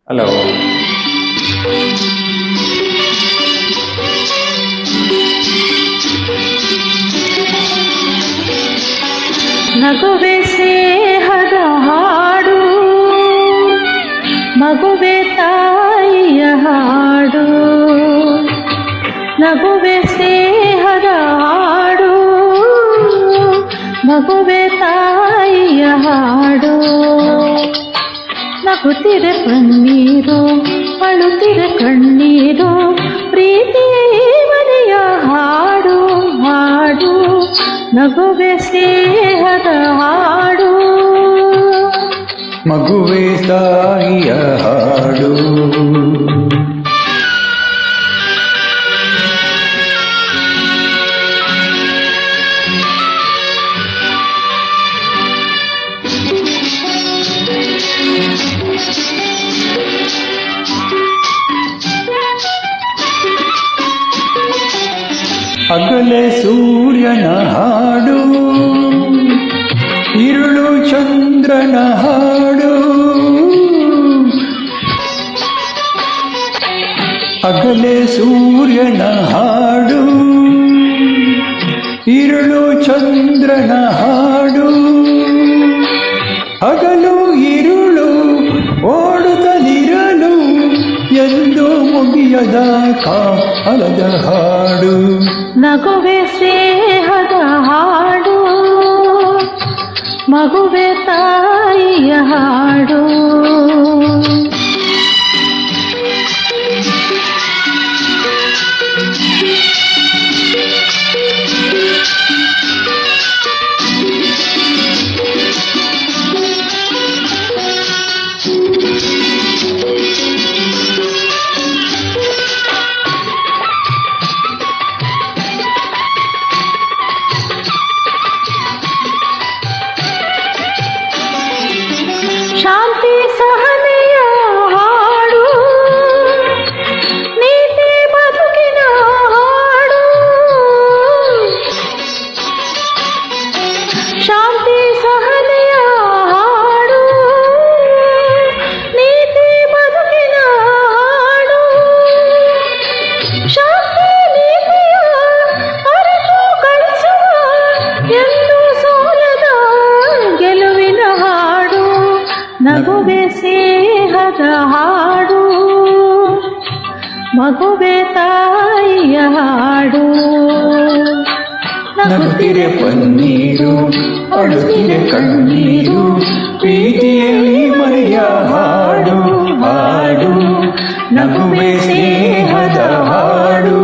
Hello. ನಗುವೆ ಸ್ನೇಹದ ಹಾಡು, ಮಗುವೆ ತಾಯಿಯ ಹಾಡು. ನಗುವೆ ಸ್ನೇಹದ ಹಾಡು, ಮಗುವೆ ತಾಯಿಯ ಹಾಡು. ನಗುತ್ತಿರೆ ಪನ್ನೀರು, ಅಳುತ್ತಿರೆ ಕಣ್ಣೀರು, ಪ್ರೀತಿಯೇ ಮನೆಯ ಹಾಡು ಹಾಡು. ನಗುವೆ ಸ್ನೇಹದ ಹಾಡು, ಮಗುವೆ ತಾಯಿಯ ಹಾಡು. ಹಗಲೇ ಸೂರ್ಯನ ಹಾಡು, ഇരുಳು ಚಂದ್ರನ ಹಾಡು. ಹಗಲೇ ಸೂರ್ಯನ ಹಾಡು, ഇരുಳು ಚಂದ್ರನ ಹಾಡು. ಹಗಲು ഇരുಳು ಓಡುತ್ತಲಿರಲು ಎಂದು ಮುಗಿಯದ ಕಾಲದ ಹಾಡು. ನಗುವೆ ಸ್ನೇಹದ ಹಾಡು, ಮಗುವೆ ತಾಯಿಯ ಹಾಡು. ಶಾಂತಿ ಸಹನೆಯ ಹಾಡು, ನೀತಿ ಬದುಕಿನ ಹಾಡು. ಶಾಂತಿ ಸಹನೆಯ ಹಾಡು, ನೀತಿ ಬದುಕಿನ ಹಾಡು. ಶಾಂತಿ ನೀತಿಯ ಅರಿತು ಗಳಿಸುವ ಎಂದು ಸೋಲದ ಗೆಲುವಿನ ಹಾಡು. ನಗುವೆ ಸ್ನೇಹದ ಹಾಡು, ಮಗುವೆ ತಾಯಿಯ ಹಾಡು. ನಗುತ್ತಿರೆ ಪನ್ನೀರು, ಅಳುತ್ತಿರೆ ಕಣ್ಣೀರು, ಪ್ರೀತಿಯಲ್ಲಿ ಮರೆಯ ಹಾಡು ಹಾಡು. ನಗುವೆ ಸ್ನೇಹದ ಹಾಡು.